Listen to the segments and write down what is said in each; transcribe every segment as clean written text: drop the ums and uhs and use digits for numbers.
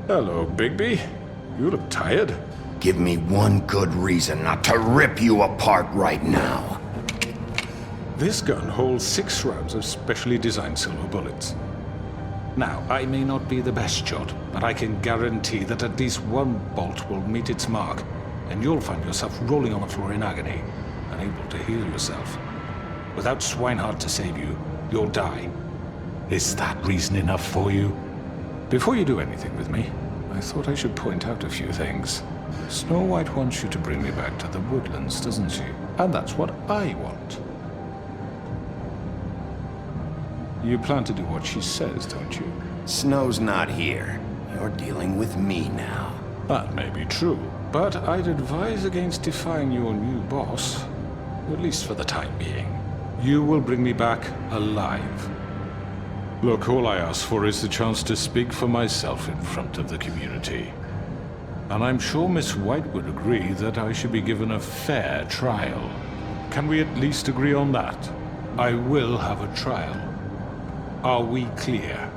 Hello, Bigby. You look tired. Give me one good reason not to rip you apart right now. This gun holds 6 rounds of specially designed silver bullets. Now, I may not be the best shot, but I can guarantee that at least one bolt will meet its mark, and you'll find yourself rolling on the floor in agony, unable to heal yourself. Without Swinehart to save you, you'll die. Is that reason enough for you? Before you do anything with me, I thought I should point out a few things. Snow White wants you to bring me back to the woodlands, doesn't she? And that's what I want. You plan to do what she says, don't you? Snow's not here. You're dealing with me now. That may be true, but I'd advise against defying your new boss, at least for the time being. You will bring me back alive. Look, all I ask for is the chance to speak for myself in front of the community. And I'm sure Miss White would agree that I should be given a fair trial. Can we at least agree on that? I will have a trial. Are we clear?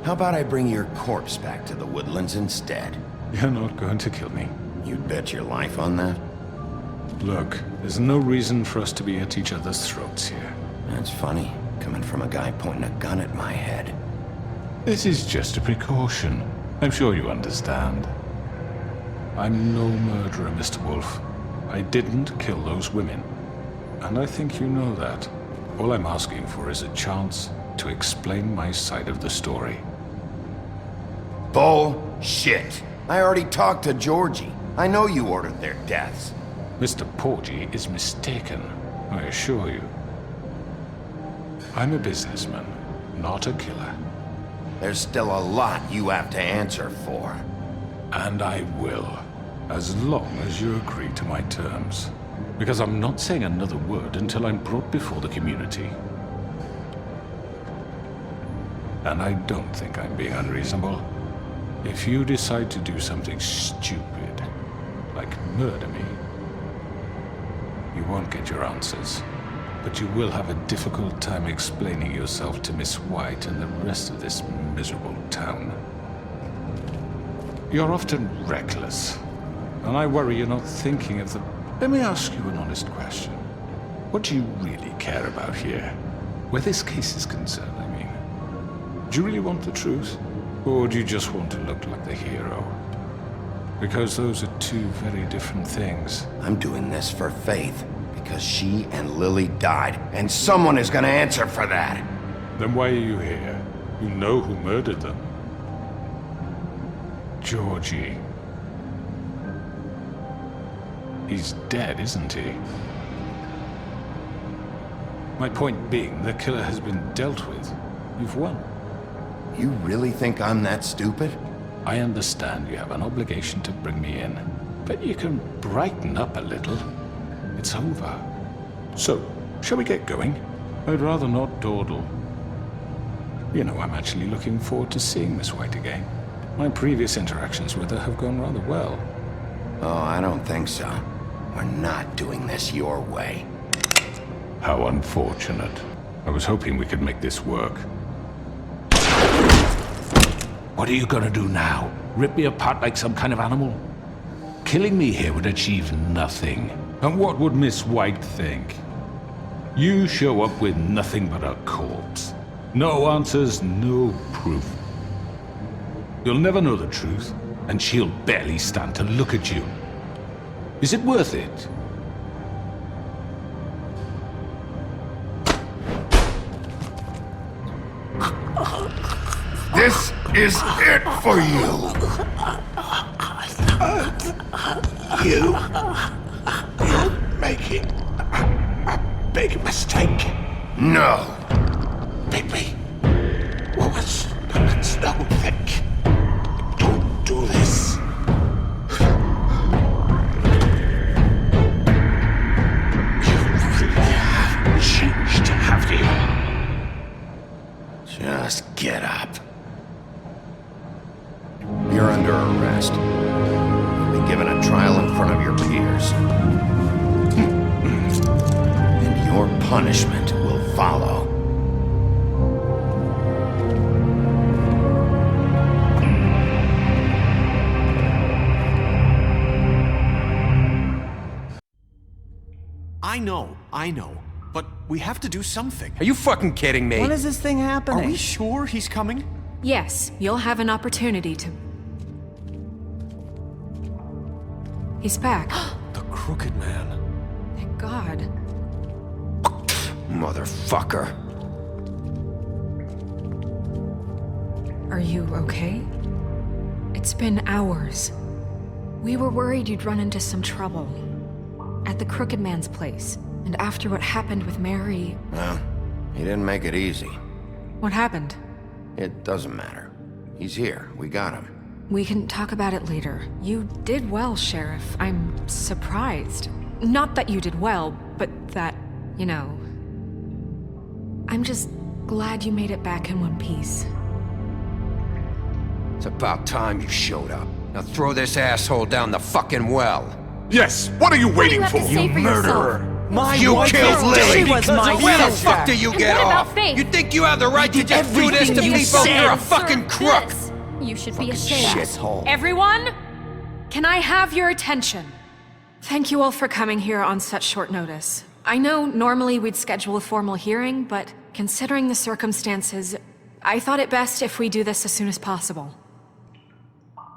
How about I bring your corpse back to the woodlands instead? You're not going to kill me. You'd bet your life on that? Look, there's no reason for us to be at each other's throats here. That's funny, coming from a guy pointing a gun at my head. This is just a precaution. I'm sure you understand. I'm no murderer, Mr. Wolf. I didn't kill those women. And I think you know that. All I'm asking for is a chance to explain my side of the story. Bullshit! I already talked to Georgie. I know you ordered their deaths. Mr. Porgy is mistaken, I assure you. I'm a businessman, not a killer. There's still a lot you have to answer for. And I will, as long as you agree to my terms. Because I'm not saying another word until I'm brought before the community. And I don't think I'm being unreasonable. If you decide to do something stupid, like murder me, you won't get your answers. But you will have a difficult time explaining yourself to Miss White and the rest of this miserable town. You're often reckless, and I worry you're not thinking of the... Let me ask you an honest question. What do you really care about here? Where this case is concerned, I mean. Do you really want the truth? Or do you just want to look like the hero? Because those are two very different things. I'm doing this for Faith, because she and Lily died, and someone is gonna answer for that. Then why are you here? You know who murdered them. Georgie. He's dead, isn't he? My point being, the killer has been dealt with. You've won. You really think I'm that stupid? I understand you have an obligation to bring me in, but you can brighten up a little. It's over. So, shall we get going? I'd rather not dawdle. You know, I'm actually looking forward to seeing Miss White again. My previous interactions with her have gone rather well. Oh, I don't think so. We're not doing this your way. How unfortunate. I was hoping we could make this work. What are you gonna do now? Rip me apart like some kind of animal? Killing me here would achieve nothing. And what would Miss White think? You show up with nothing but a corpse. No answers, no proof. You'll never know the truth, and she'll barely stand to look at you. Is it worth it? This is it for you! You're making a big mistake. No! Bigby, what was Snow think? Don't do this. You really have changed, have you? Just get up. You're under arrest. You'll be given a trial in front of your peers. And your punishment will follow. I know. But we have to do something. Are you fucking kidding me? When is this thing happening? Are we sure he's coming? Yes, you'll have an opportunity to... He's back. The Crooked Man. Thank God. Motherfucker. Are you okay? It's been hours. We were worried you'd run into some trouble. At the Crooked Man's place. And after what happened with Mary... Well, he didn't make it easy. What happened? It doesn't matter. He's here. We got him. We can talk about it later. You did well, Sheriff. I'm surprised. Not that you did well, but that, you know... I'm just glad you made it back in one piece. It's about time you showed up. Now throw this asshole down the fucking well. Yes, what are you waiting for? You murderer! You killed Lily! She was my Where the sister. fuck do you get what about off? Faith? You think you have the right to just do this to everything you people? said. You're a fucking crook! This. You should be ashamed. Shithole. Everyone, can I have your attention? Thank you all for coming here on such short notice. I know normally we'd schedule a formal hearing, but considering the circumstances, I thought it best if we do this as soon as possible.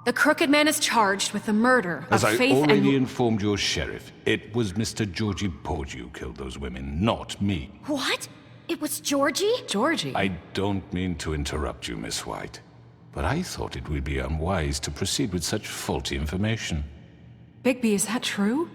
The Crooked Man is charged with the murder As of I Faith already and... informed your sheriff, it was Mr. Georgie Porgy who killed those women, not me. What? It was Georgie? Georgie? I don't mean to interrupt you, Miss White, but I thought it would be unwise to proceed with such faulty information. Bigby, is that true?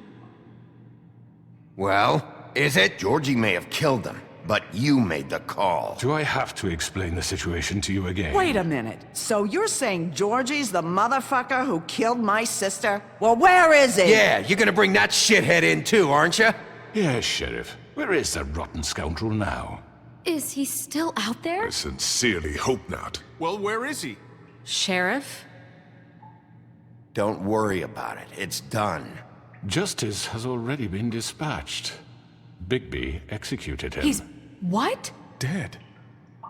Well, is it? Georgie may have killed them, but you made the call. Do I have to explain the situation to you again? Wait a minute. So you're saying Georgie's the motherfucker who killed my sister? Well, where is he? Yeah, you're gonna bring that shithead in too, aren't you? Yes, Sheriff. Where is that rotten scoundrel now? Is he still out there? I sincerely hope not. Well, where is he? Sheriff? Don't worry about it. It's done. Justice has already been dispatched. Bigby executed him. He's... what? Dead.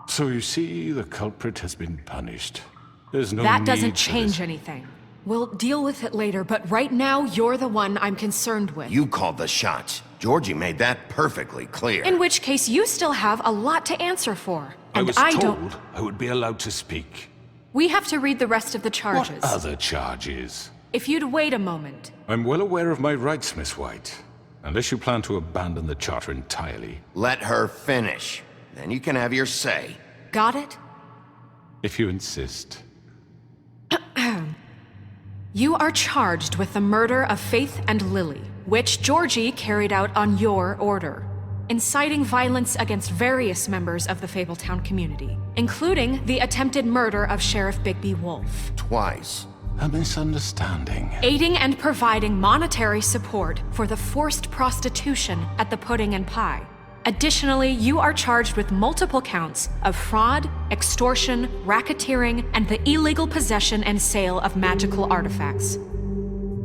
So you see, the culprit has been punished. There's no That need doesn't for change this. anything. We'll deal with it later, but right now, you're the one I'm concerned with. You called the shots. Georgie made that perfectly clear. In which case, you still have a lot to answer for. I And was don't... told I would be allowed to speak. We have to read the rest of the charges. What other charges? If you'd wait a moment. I'm well aware of my rights, Miss White. Unless you plan to abandon the charter entirely. Let her finish. Then you can have your say. Got it? If you insist. You are charged with the murder of Faith and Lily, which Georgie carried out on your order, inciting violence against various members of the Fabletown community, including the attempted murder of Sheriff Bigby Wolf. Twice. A misunderstanding. Aiding and providing monetary support for the forced prostitution at the Pudding and Pie. Additionally, you are charged with multiple counts of fraud, extortion, racketeering, and the illegal possession and sale of magical artifacts.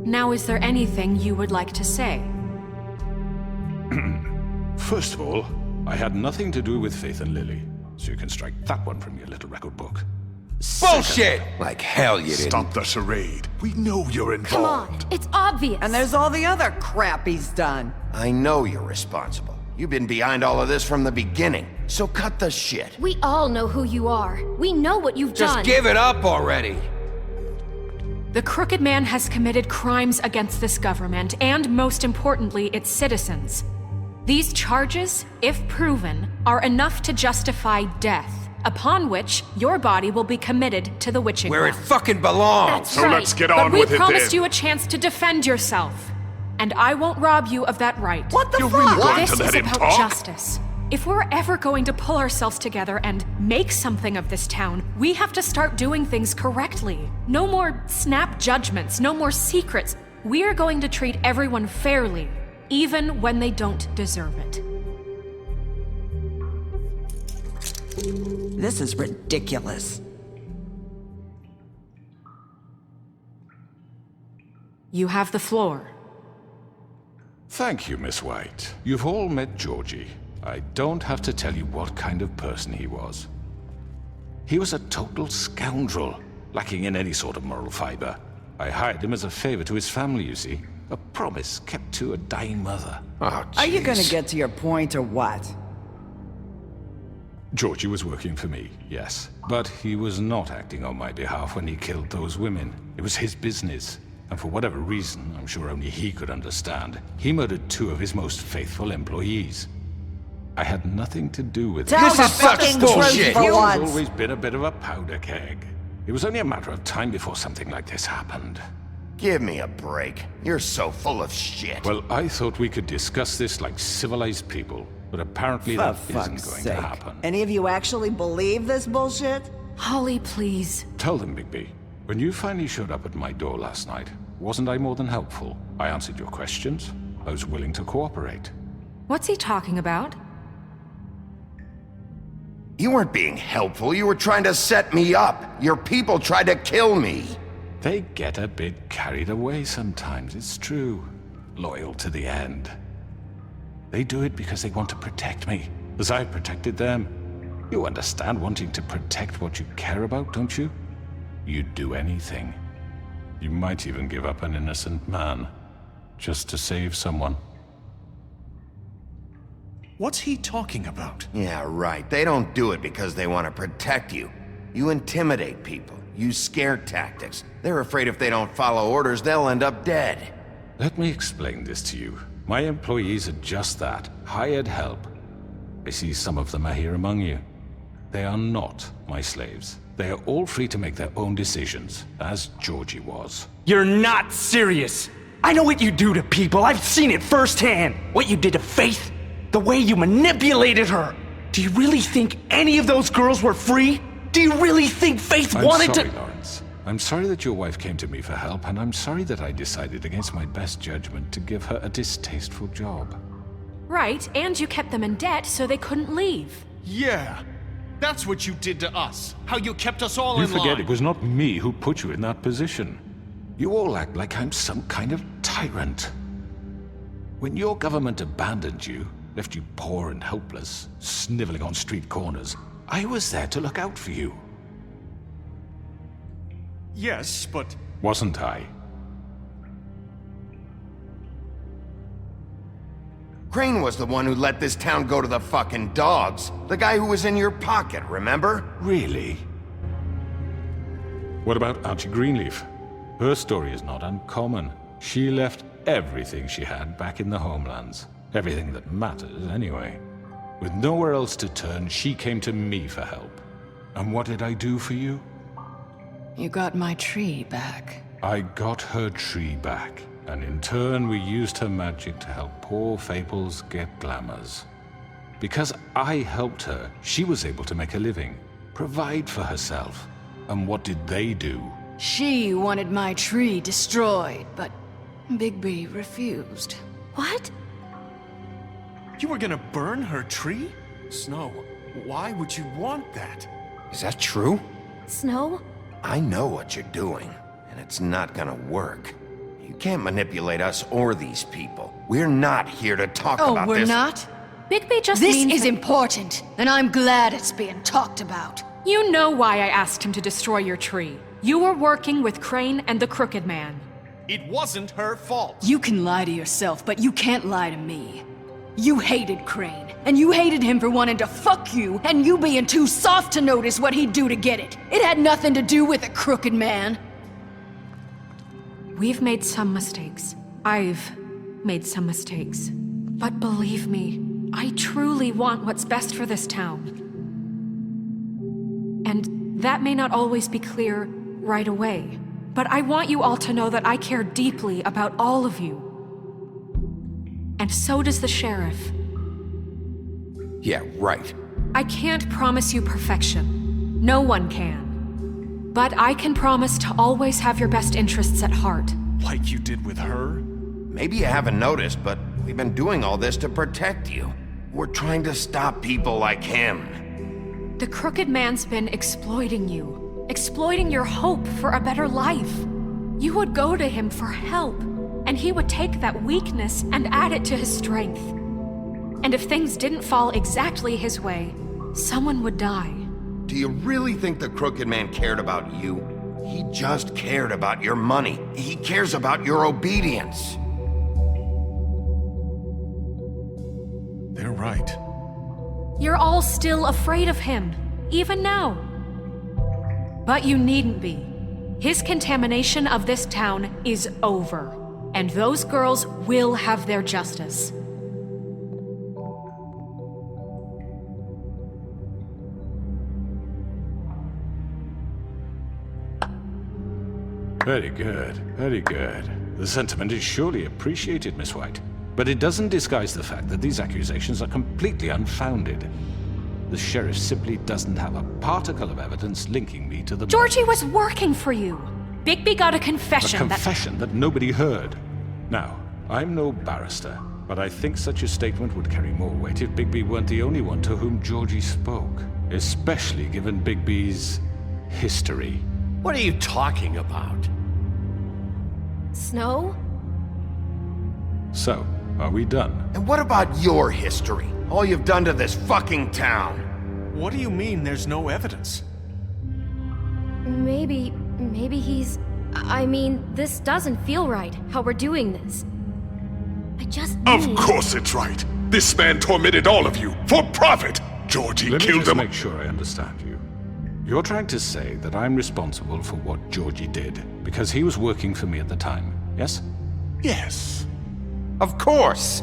Now, is there anything you would like to say? First of all, I had nothing to do with Faith and Lily, so you can strike that one from your little record book. Bullshit! Like hell you didn't. Stop the charade. We know you're involved. Come on, it's obvious. And there's all the other crap he's done. I know you're responsible. You've been behind all of this from the beginning. So cut the shit. We all know who you are. We know what you've Just done. give it up already. The Crooked Man has committed crimes against this government and, most importantly, its citizens. These charges, if proven, are enough to justify death, upon which your body will be committed to the witching Where it well. fucking belongs. That's So right. let's get But on we with it promised then. you a chance to defend yourself, and I won't rob you of that right. What the You're fuck? really going This to let is him about talk? justice. If we're ever going to pull ourselves together and make something of this town, we have to start doing things correctly. No more snap judgments, no more secrets. We are going to treat everyone fairly, even when they don't deserve it. This is ridiculous. You have the floor. Thank you, Miss White. You've all met Georgie. I don't have to tell you what kind of person he was. He was a total scoundrel, lacking in any sort of moral fiber. I hired him as a favor to his family, you see. A promise kept to a dying mother. Oh, Are you gonna jeez. get to your point or what? Georgie was working for me, yes. But he was not acting on my behalf when he killed those women. It was his business. And for whatever reason, I'm sure only he could understand, he murdered 2 of his most faithful employees. I had nothing to do with it. Tell This the is such fucking bullshit. truth for He's once. always been a bit of a powder keg. It was only a matter of time before something like this happened. Give me a break. You're so full of shit. Well, I thought we could discuss this like civilized people, but apparently For that isn't fuck's going sake. to happen. Any of you actually believe this bullshit? Holly, please. Tell them, Bigby, when you finally showed up at my door last night, wasn't I more than helpful? I answered your questions. I was willing to cooperate. What's he talking about? You weren't being helpful. You were trying to set me up. Your people tried to kill me. They get a bit carried away sometimes, it's true. Loyal to the end. They do it because they want to protect me, as I protected them. You understand wanting to protect what you care about, don't you? You'd do anything. You might even give up an innocent man, just to save someone. What's he talking about? Yeah, right. They don't do it because they want to protect you. You intimidate people. Use scare tactics. They're afraid if they don't follow orders, they'll end up dead. Let me explain this to you. My employees are just that, hired help. I see some of them are here among you. They are not my slaves. They are all free to make their own decisions, as Georgie was. You're not serious. I know what you do to people. I've seen it firsthand. What you did to Faith. The way you manipulated her. Do you really think any of those girls were free? Do you really think Faith wanted I'm sorry, to— Lawrence. I'm sorry that your wife came to me for help, and I'm sorry that I decided against my best judgment to give her a distasteful job. Right, and you kept them in debt so they couldn't leave. Yeah. That's what you did to us. How you kept us all You in line. forget it was not me who put you in that position. You all act like I'm some kind of tyrant. When your government abandoned you, left you poor and helpless, sniveling on street corners, I was there to look out for you. Yes, but... Wasn't I? Crane was the one who let this town go to the fucking dogs. The guy who was in your pocket, remember? Really? What about Archie Greenleaf? Her story is not uncommon. She left everything she had back in the homelands. Everything that matters, anyway. With nowhere else to turn, she came to me for help. And what did I do for you? You got my tree back. I got her tree back, and in turn we used her magic to help poor Fables get glamours. Because I helped her, she was able to make a living, provide for herself. And what did they do? She wanted my tree destroyed, but Bigby refused. What? You were gonna burn her tree? Snow, why would you want that? Is that true? Snow? I know what you're doing, and it's not gonna work. You can't manipulate us or these people. We're not here to talk Oh, about we're this. not? Bigby just This means is that- important, and I'm glad it's being talked about. You know why I asked him to destroy your tree. You were working with Crane and the Crooked Man. It wasn't her fault. You can lie to yourself, but you can't lie to me. You hated Crane, and you hated him for wanting to fuck you, and you being too soft to notice what he'd do to get it. It had nothing to do with the Crooked Man. We've made some mistakes. I've made some mistakes. But believe me, I truly want what's best for this town. And that may not always be clear right away. But I want you all to know that I care deeply about all of you. And so does the sheriff. Yeah, right. I can't promise you perfection. No one can. But I can promise to always have your best interests at heart. Like you did with her? Maybe you haven't noticed, but we've been doing all this to protect you. We're trying to stop people like him. The Crooked Man's been exploiting you. Exploiting your hope for a better life. You would go to him for help, and he would take that weakness and add it to his strength. And if things didn't fall exactly his way, someone would die. Do you really think the Crooked Man cared about you? He just cared about your money. He cares about your obedience. right. You're all still afraid of him, even now. But you needn't be. His contamination of this town is over, and those girls will have their justice. Very good, very good. The sentiment is surely appreciated, Miss White. But it doesn't disguise the fact that these accusations are completely unfounded. The sheriff simply doesn't have a particle of evidence linking me to the... Georgie was working for you. Bigby got a confession. A confession that nobody heard. Now, I'm no barrister, but I think such a statement would carry more weight if Bigby weren't the only one to whom Georgie spoke. Especially given Bigby's history. What are you talking about? Snow? So, are we done? And what about your history? All you've done to this fucking town? What do you mean there's no evidence? Maybe he's... I mean, this doesn't feel right, how we're doing this. I just need... Of course it's right. This man tormented all of you, for profit! Georgie Let me killed just him. make sure I understand you. You're trying to say that I'm responsible for what Georgie did, because he was working for me at the time, yes? Yes. Of course!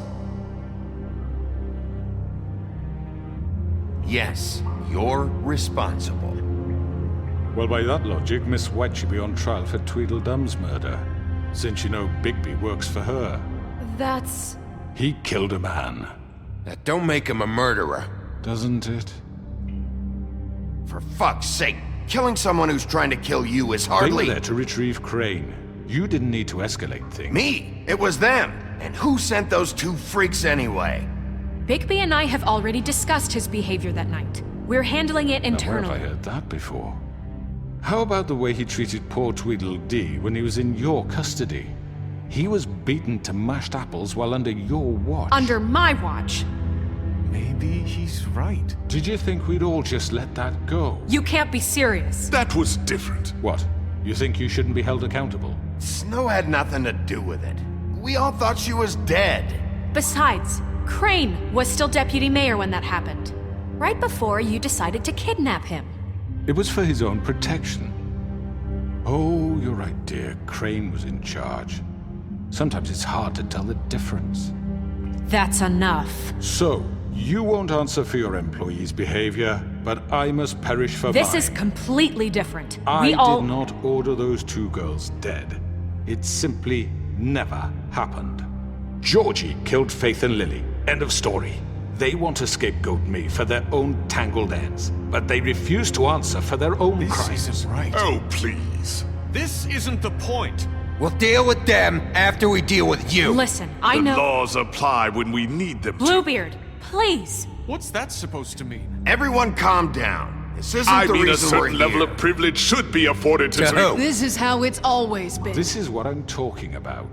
Yes, you're responsible. Well, by that logic, Miss White should be on trial for Tweedledum's murder, since you know Bigby works for her. That's... He killed a man. That don't make him a murderer. Doesn't it? For fuck's sake, killing someone who's trying to kill you is They hardly... were there to retrieve Crane. You didn't need to escalate things. Me? It was them. And who sent those two freaks anyway? Bigby and I have already discussed his behavior that night. We're handling it Now, internally. where have I heard that before? How about the way he treated poor Tweedledee when he was in your custody? He was beaten to mashed apples while under your watch. Under my watch. Maybe he's right. Did you think we'd all just let that go? You can't be serious. That was different. What? You think you shouldn't be held accountable? Snow had nothing to do with it. We all thought she was dead. Besides, Crane was still deputy mayor when that happened. Right before you decided to kidnap him. It was for his own protection. Oh, you're right, dear. Crane was in charge. Sometimes it's hard to tell the difference. That's enough. So, you won't answer for your employees' behavior, but I must perish for This mine. is completely different. I We all... did not order those two girls dead. It simply never happened. Georgie killed Faith and Lily. End of story. They want to scapegoat me for their own tangled ends, but they refuse to answer for their own This crimes. isn't right. Oh, please. This isn't the point. We'll deal with them after we deal with you. Listen, I The know... laws apply when we need them to. Bluebeard, please. What's that supposed to mean? Everyone calm down. This isn't I the mean, a reason we're certain level here. of privilege should be afforded to... To who? This is how it's always been. This is what I'm talking about.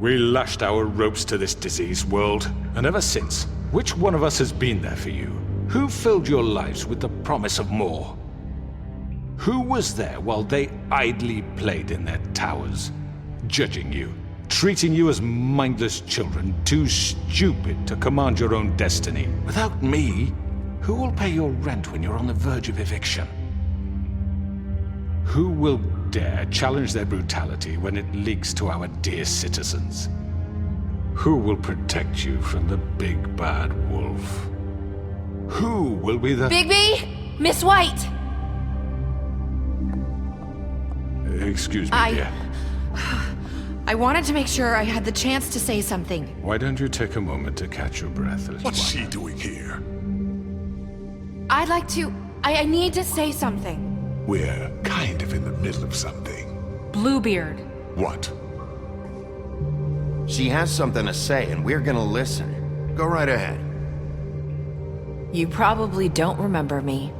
We lashed our ropes to this diseased world, and ever since, which one of us has been there for you? Who filled your lives with the promise of more? Who was there while they idly played in their towers, judging you, treating you as mindless children, too stupid to command your own destiny? Without me, who will pay your rent when you're on the verge of eviction? Who will dare challenge their brutality when it leaks to our dear citizens? Who will protect you from the big bad wolf? Who will be the... Bigby? Miss White! Excuse me, dear. I wanted to make sure I had the chance to say something. Why don't you take a moment to catch your breath, little What's one? she doing here? I'd like to... I need to say something. We're kind of in the middle of something. Bluebeard. What? She has something to say, and we're gonna listen. Go right ahead. You probably don't remember me.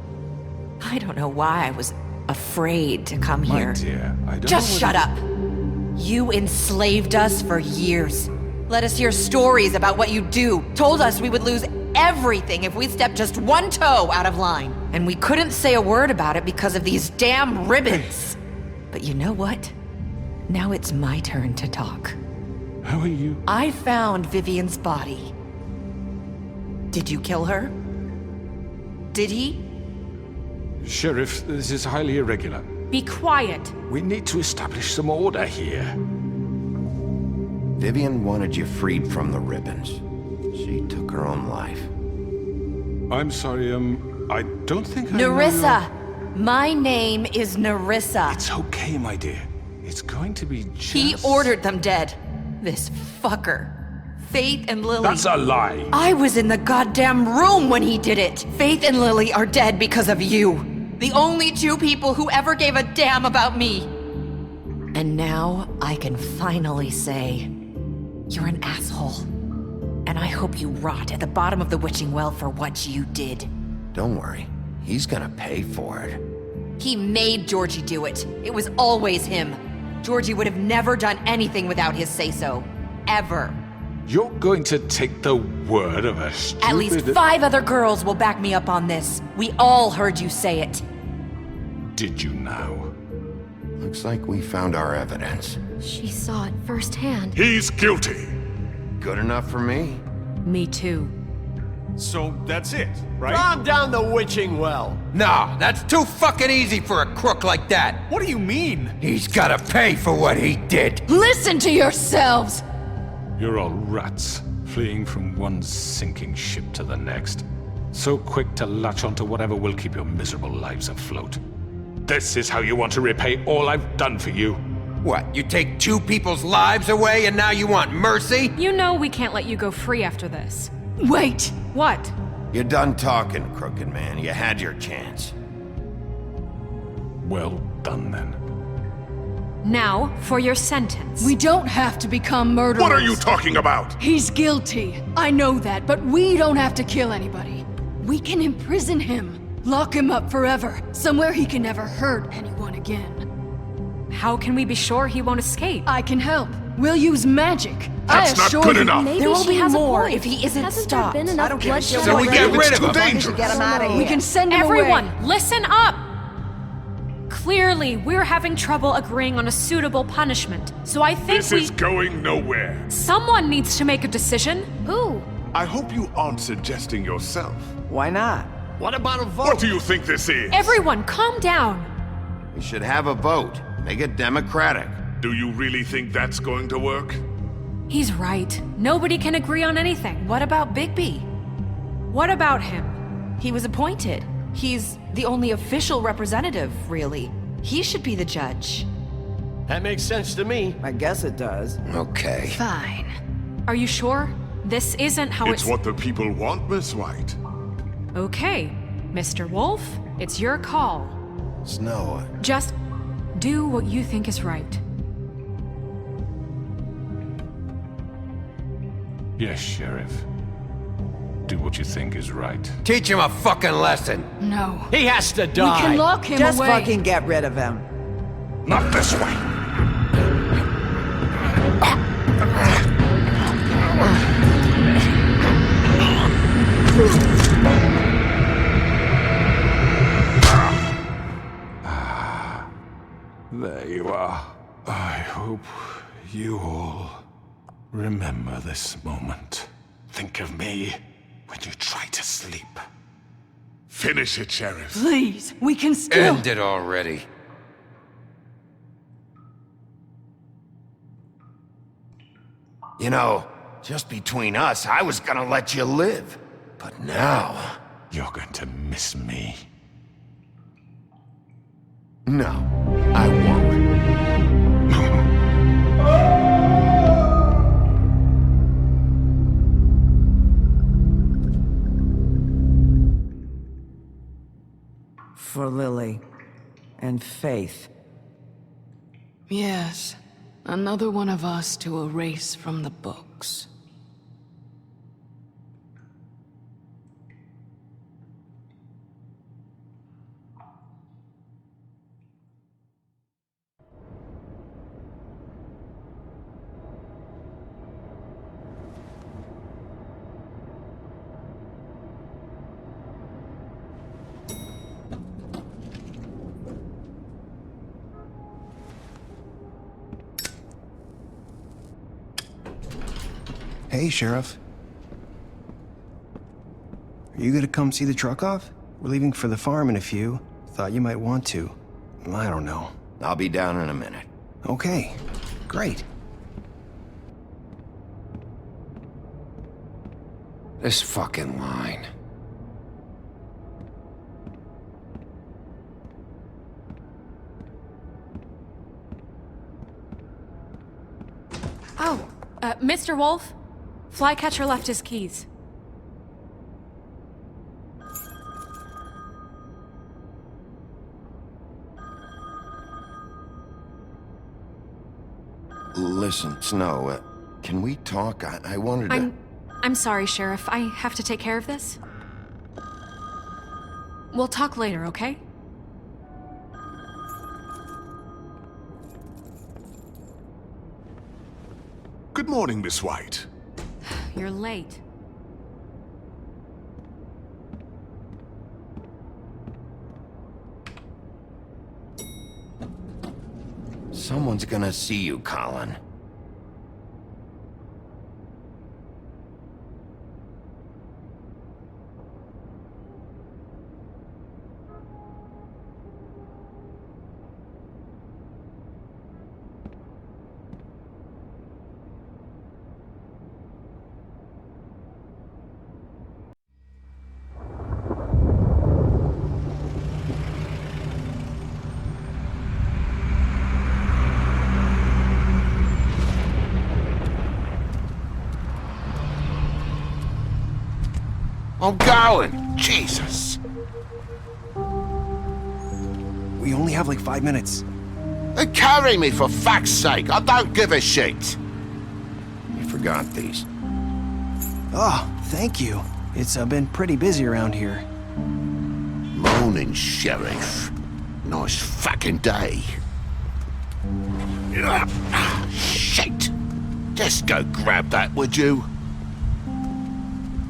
I don't know why I was afraid to come My here. dear, I don't Just know shut up! You enslaved us for years. Let us hear stories about what you do. Told us we would lose everything if we stepped just one toe out of line. And we couldn't say a word about it because of these damn ribbons. But you know what? Now it's my turn to talk. How are you? I found Vivian's body. Did you kill her? Did he? Sheriff, this is highly irregular. Be quiet. We need to establish some order here. Vivian wanted you freed from the ribbons. She took her own life. I'm sorry, I don't think I know Nerissa! My name is Nerissa. It's okay, my dear. It's going to be just... He ordered them dead. This fucker. Faith and Lily... That's a lie! I was in the goddamn room when he did it! Faith and Lily are dead because of you. The only two people who ever gave a damn about me. And now I can finally say, you're an asshole. And I hope you rot at the bottom of the witching well for what you did. Don't worry. He's gonna pay for it. He made Georgie do it. It was always him. Georgie would have never done anything without his say-so. Ever. You're going to take the word of a stupid... At least 5 other girls will back me up on this. We all heard you say it. Did you now? Looks like we found our evidence. She saw it firsthand. He's guilty. Good enough for me. Me too. So that's it, right? Calm down the witching well. No, that's too fucking easy for a crook like that. What do you mean? He's gotta pay for what he did. Listen to yourselves! You're all rats, fleeing from one sinking ship to the next. So quick to latch onto whatever will keep your miserable lives afloat. This is how you want to repay all I've done for you? What, you take 2 people's lives away and now you want mercy? You know we can't let you go free after this. Wait! What? You're done talking, crooked man. You had your chance. Well done, then. Now, for your sentence. We don't have to become murderers. What are you talking about? He's guilty. I know that, but we don't have to kill anybody. We can imprison him. Lock him up forever. Somewhere he can never hurt anyone again. How can we be sure he won't escape? I can help. We'll use magic. That's not good enough. Maybe There will she be has a more point. if he isn't Hasn't stopped. there been enough I don't care. bloodshed So we already? get rid It's of too him. As long as you dangerous. get him out of here. We can send him Everyone, away. listen up! Clearly, we're having trouble agreeing on a suitable punishment, so I think This is going nowhere. Someone needs to make a decision. Who? I hope you aren't suggesting yourself. Why not? What about a vote? What do you think this is? Everyone, calm down. We should have a vote. Make it democratic. Do you really think that's going to work? He's right. Nobody can agree on anything. What about Bigby? What about him? He was appointed. He's the only official representative, really. He should be the judge. That makes sense to me. I guess it does. Okay. Fine. Are you sure? This isn't how It's what the people want, Miss White. Okay, Mr. Wolf, it's your call. Snow, Just do what you think is right. Yes, Sheriff. Do what you think is right. Teach him a fucking lesson. No. He has to We die. can lock him Just away. fucking get rid of him. Not this way. There you are. I hope you all remember this moment. Think of me when you try to sleep. Finish it, Sheriff. Please, we can still... End it already. you know, just between us, I was gonna let you live. But now... You're going to miss me. No, I won't. For Lily and Faith. Yes. Another one of us to erase from the books. Hey, Sheriff. you gonna come see the truck off? We're leaving for the farm in a few. Thought you might want to. I don't know. I'll be down in a minute. Okay, great. This fucking line. Oh, Mr. Wolf? Flycatcher left his keys. Listen, Snow, can we talk? I wanted to... I'm sorry, Sheriff. I have to take care of this. We'll talk later, okay? Good morning, Miss White. You're late. Someone's gonna see you, Colin. I'm going! Jesus! We only have like 5 minutes. Then carry me for fuck's sake! I don't give a shit! You forgot these. Oh, thank you. It's been pretty busy around here. Morning, Sheriff. Nice fucking day. Shit! Just go grab that, would you?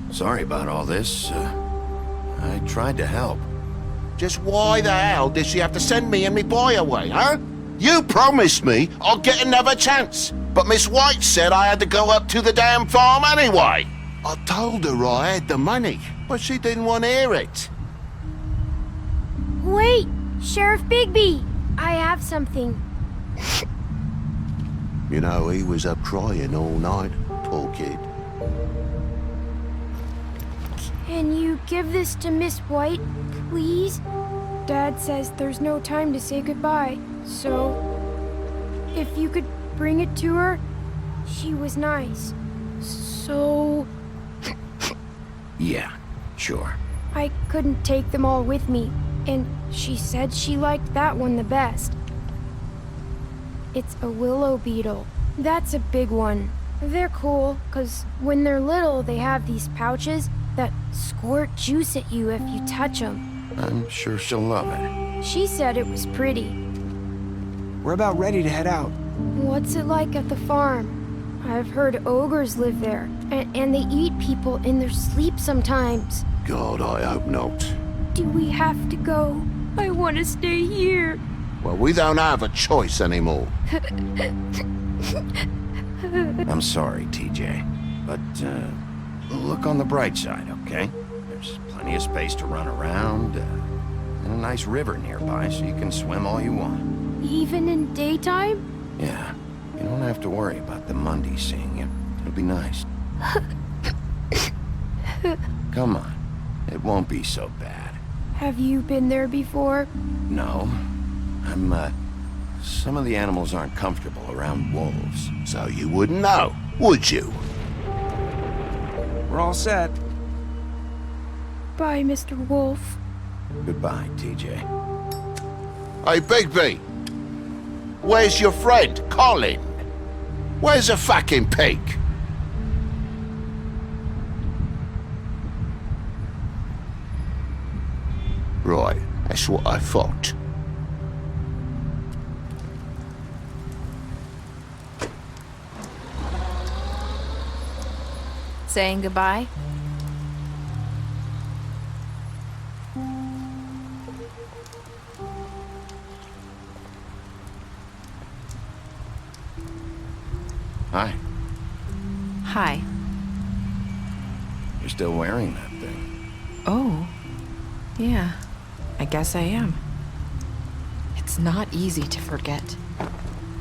Sorry about all this. I tried to help. Just why the hell did she have to send me and me boy away, huh? You promised me I'll get another chance, but Miss White said I had to go up to the damn farm anyway. I told her I had the money, but she didn't want to hear it. Wait, Sheriff Bigby, I have something. You know, he was up crying all night, poor kid. Can you give this to Miss White, please? Dad says there's no time to say goodbye, so if you could bring it to her, she was nice. So... Yeah, sure. I couldn't take them all with me, and she said she liked that one the best. It's a willow beetle. That's a big one. They're cool, 'cause when they're little, they have these pouches that squirt juice at you if you touch them. I'm sure she'll love it. She said it was pretty. We're about ready to head out. What's it like at the farm? I've heard ogres live there, and they eat people in their sleep sometimes. God, I hope not. Do we have to go? I want to stay here. Well, we don't have a choice anymore. I'm sorry, TJ, but look on the bright side, okay? There's plenty of space to run around, and a nice river nearby so you can swim all you want. Even in daytime? Yeah, you don't have to worry about the Mundy seeing you. It'll be nice. Come on, it won't be so bad. Have you been there before? No, some of the animals aren't comfortable around wolves. So you wouldn't know, would you? We're all set. Bye, Mr. Wolf. Goodbye, TJ. Hey, Bigby! Where's your friend, Colin? Where's the fucking pig? Right, that's what I thought. Saying goodbye? Hi. Hi. You're still wearing that thing. Oh, yeah, I guess I am. It's not easy to forget.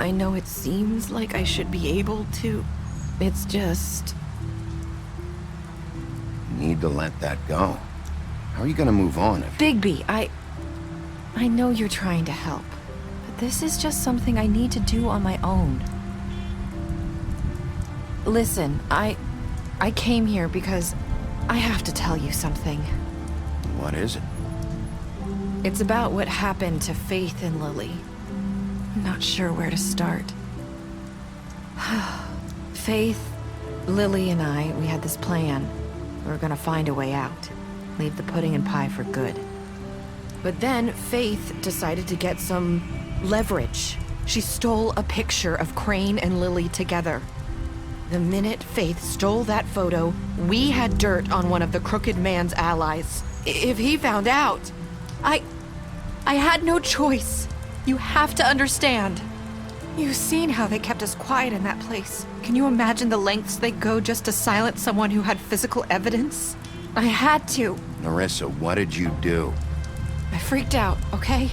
I know it seems like I should be able to. It's just... You need to let that go. How are you gonna move on if... Bigby, I know you're trying to help, but this is just something I need to do on my own. Listen, I came here because I have to tell you something. What is it? It's about what happened to Faith and Lily. I'm not sure where to start. Faith, Lily, and we had this plan. We were gonna find a way out. Leave the pudding and pie for good. But then Faith decided to get some leverage. She stole a picture of Crane and Lily together. The minute Faith stole that photo, we had dirt on one of the Crooked Man's allies. If he found out, I had no choice. You have to understand. You've seen how they kept us quiet in that place. Can you imagine the lengths they go just to silence someone who had physical evidence? I had to. Nerissa, what did you do? I freaked out, okay?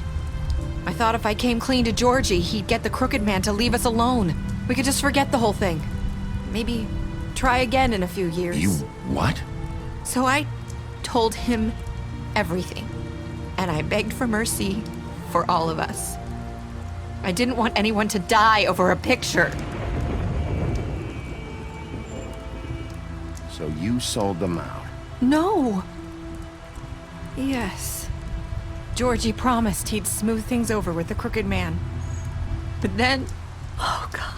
I thought if I came clean to Georgie, he'd get the Crooked Man to leave us alone. We could just forget the whole thing. Maybe try again in a few years. You what? So I told him everything. And I begged for mercy for all of us. I didn't want anyone to die over a picture. So you sold them out? No. Yes. Georgie promised he'd smooth things over with the Crooked Man. But then... Oh, God.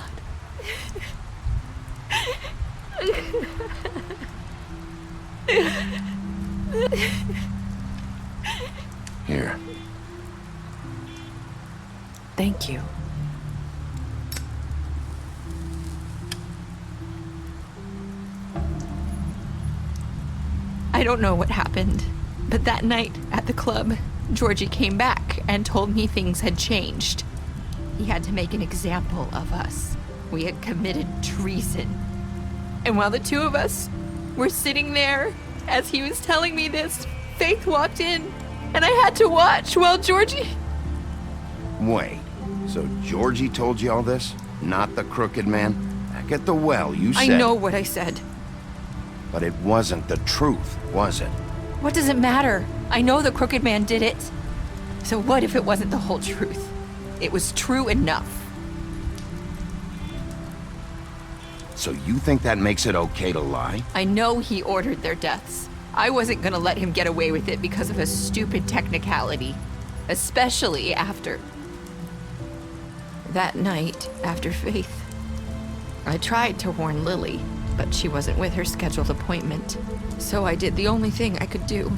Here. Thank you. I don't know what happened, but that night at the club, Georgie came back and told me things had changed. He had to make an example of us. We had committed treason. And while the two of us were sitting there, as he was telling me this, Faith walked in, and I had to watch while Georgie... Wait, so Georgie told you all this? Not the Crooked Man? Back at the well, you said... I know what I said. But it wasn't the truth, was it? What does it matter? I know the Crooked Man did it. So what if it wasn't the whole truth? It was true enough. So you think that makes it okay to lie? I know he ordered their deaths. I wasn't gonna let him get away with it because of a stupid technicality. Especially after... that night, after Faith. I tried to warn Lily, but she wasn't with her scheduled appointment. So I did the only thing I could do.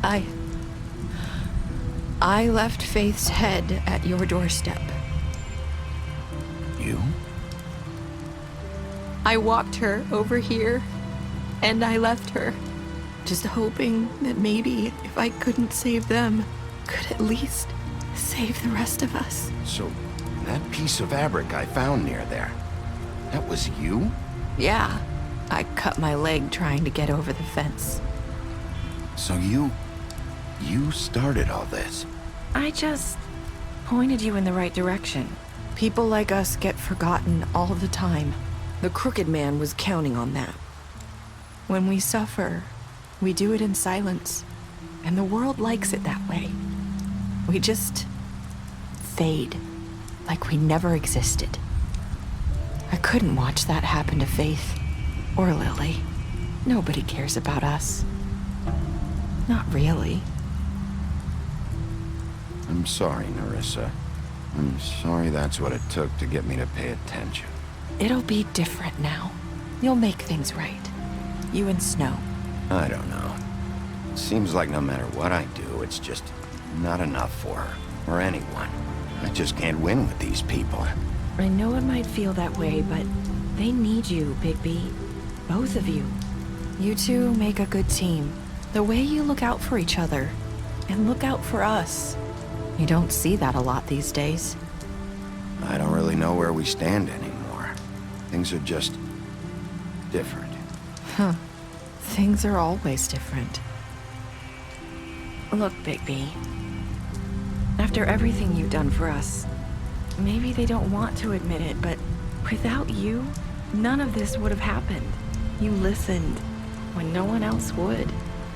I left Faith's head at your doorstep. You? I walked her over here, and I left her. Just hoping that maybe if I couldn't save them, could at least save the rest of us. So, that piece of fabric I found near there, that was you? Yeah. I cut my leg trying to get over the fence. So you started all this? I just pointed you in the right direction. People like us get forgotten all the time. The Crooked Man was counting on that. When we suffer, we do it in silence, and the world likes it that way. We just fade, like we never existed. I couldn't watch that happen to Faith, or Lily. Nobody cares about us. Not really. I'm sorry, Nerissa. I'm sorry that's what it took to get me to pay attention. It'll be different now. You'll make things right. You and Snow. I don't know. It seems like no matter what I do, it's just not enough for her, or anyone. I just can't win with these people. I know it might feel that way, but they need you, Bigby. Both of you. You two make a good team. The way you look out for each other, and look out for us. You don't see that a lot these days. I don't really know where we stand anymore. Things are just different. Huh. Things are always different. Look, Bigby. After everything you've done for us, maybe they don't want to admit it, but without you, none of this would have happened. You listened when no one else would.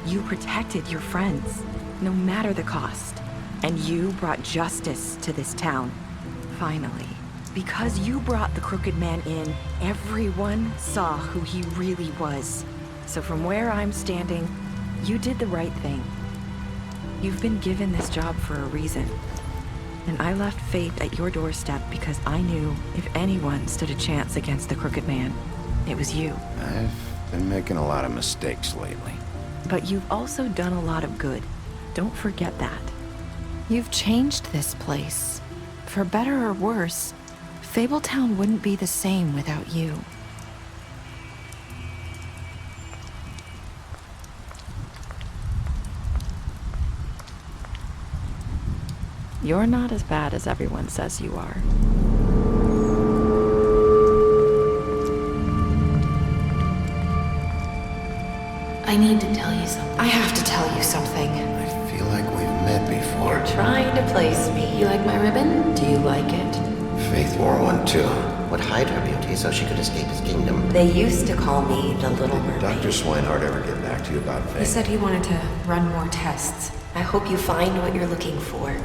You protected your friends, no matter the cost. And you brought justice to this town. Finally. Because you brought the crooked man in, everyone saw who he really was. So from where I'm standing, you did the right thing. You've been given this job for a reason. And I left Faith at your doorstep because I knew if anyone stood a chance against the crooked man, it was you. I've been making a lot of mistakes lately. But you've also done a lot of good. Don't forget that. You've changed this place. For better or worse, Fabletown wouldn't be the same without you. You're not as bad as everyone says you are. I need to tell you something. I have to tell you something. I feel like we've met before. You're trying to place me. You like my ribbon? Do you like it? Faith wore one too. Would hide her beauty so she could escape his kingdom. They used to call me the Little Mermaid. Did Dr. Swinehart ever get back to you about Faith? He said he wanted to run more tests. I hope you find what you're looking for.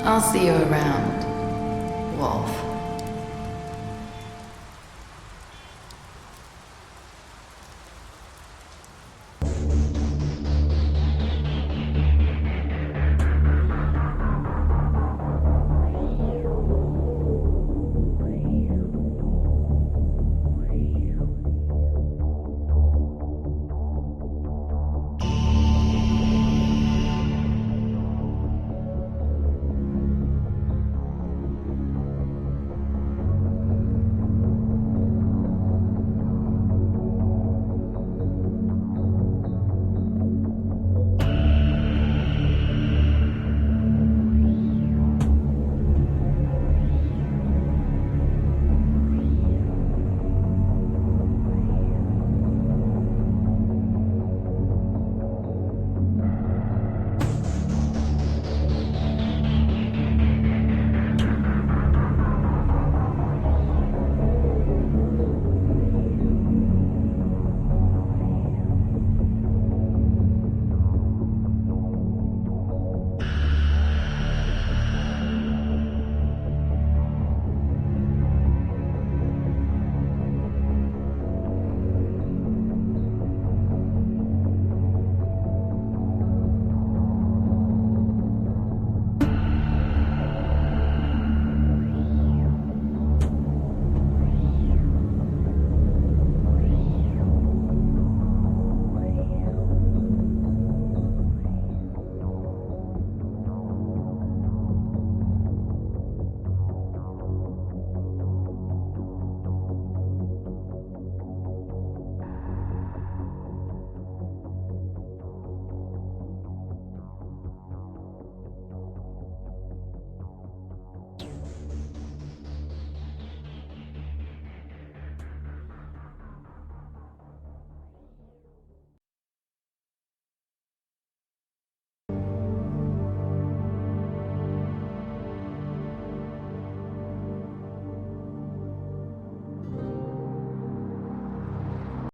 I'll see you around, Wolf.